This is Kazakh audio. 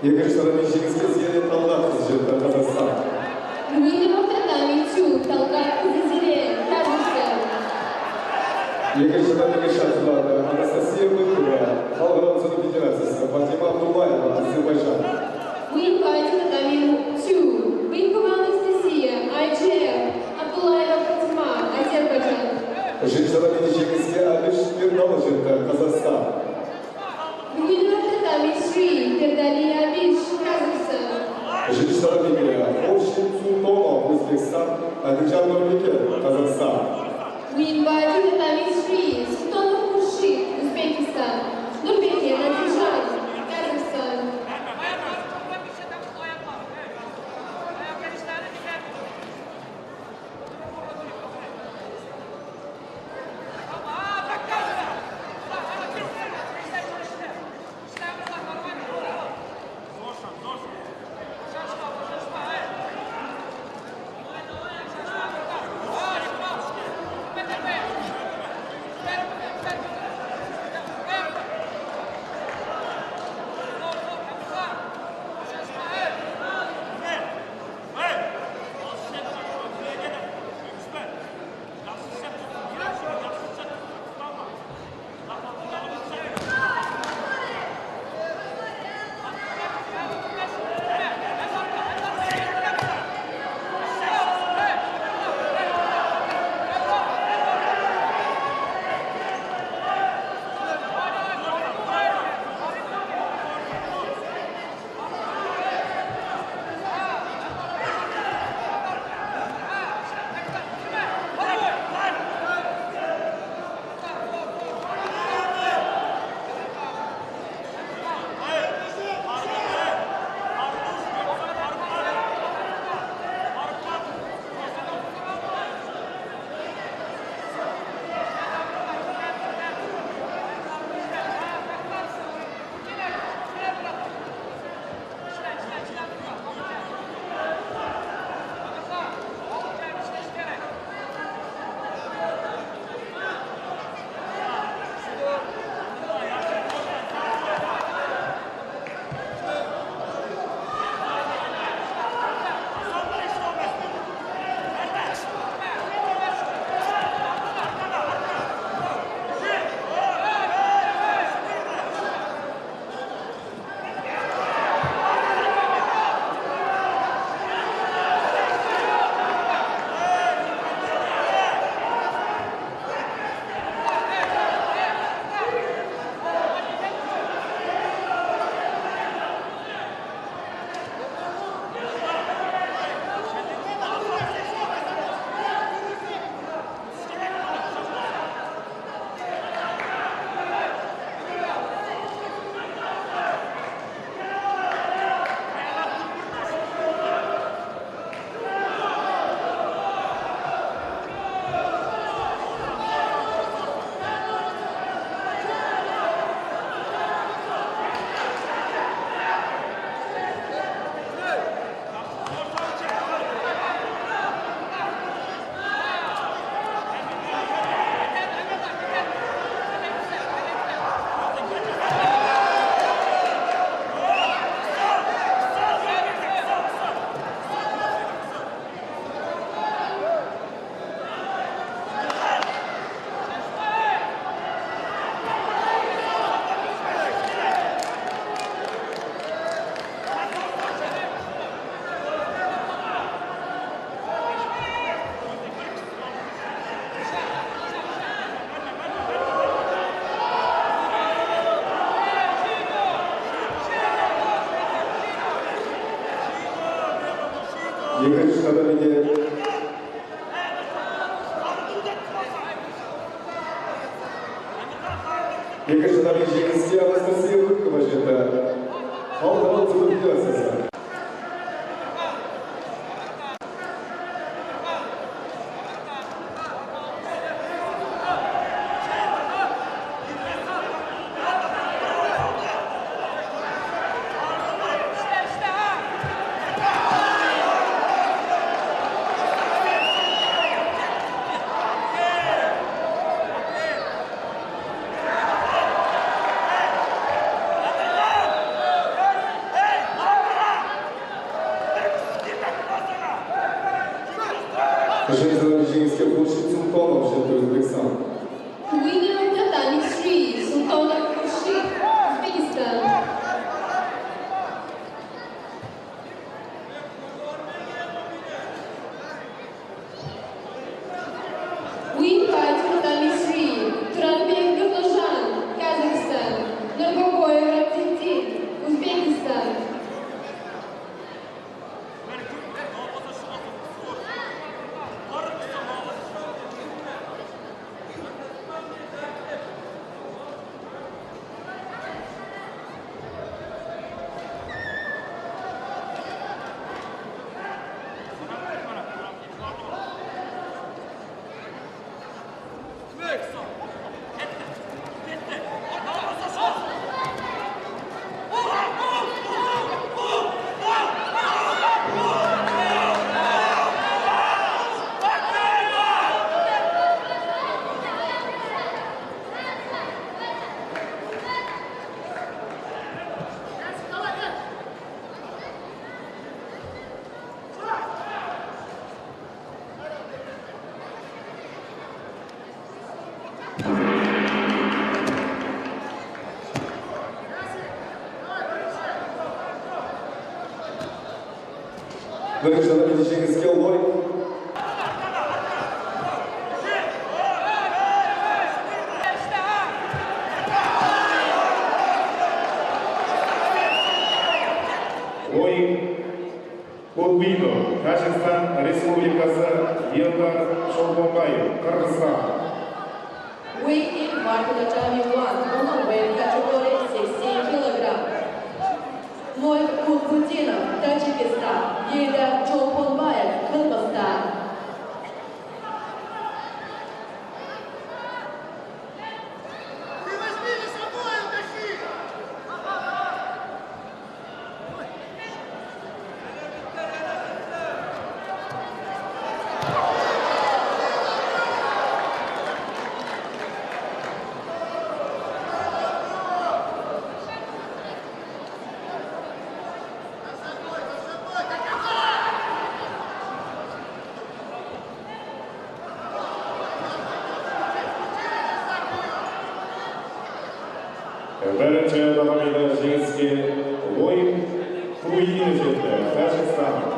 Екінші Романчинське з'єднання Талгат жінка Казахстан. Бүгінгі уақытта Мичу, Талгат, Зазире, Казахстан. Екінші Романчинське Анастасия Быкова, Халықаралық Дзюдо Федерациясы, Фатима Абдуллаева, Азербайжан. We invite Madame Chu, Быкова Анастасия, IGF, Абдуллаева Фатима, Азербайджан. Екінші Романчинське Алиш Пердалы жінка Казахстан. Бүгінгі уақытта Мишри, Пердали Абиш, Казахстан. Екінші Романчинське Овшин Султонов, Өзбекстан, Адыджан Нурбеке, Казахстан. We invite Madame Mishri, Sultanov Murshid, Uzbekistan, Nurbeke, Nadijan, Kazakhstan. Екінші Романчинське Екінші Романчинське Анастасия Быкова жінка Халықаралық Дзюдо Федерациясы. Кажем за женские Хуршид Султонов, что Узбекистан. Winner of the Tamistry, Sultanov Khurshid, Uzbekistan. Win fight for Tamistry, Turanbek Nurdojan, Kazakhstan. Nurboboyev Abdettin, Uzbekistan. Вырежданы женские бой. Ойын Кулбинов, Тәжікстан Республикасы, Елдар Шолбонбаев, Қырғызстан. Weight in Bartolomé 1, weight category 16 kg. Noy Kulbutinov, Tajikistan, Yeldar Cholponbayev, Kyrgyzstan. Бірінші дамамайды жеңіске ойын Круинов жетті, Тәжікстан.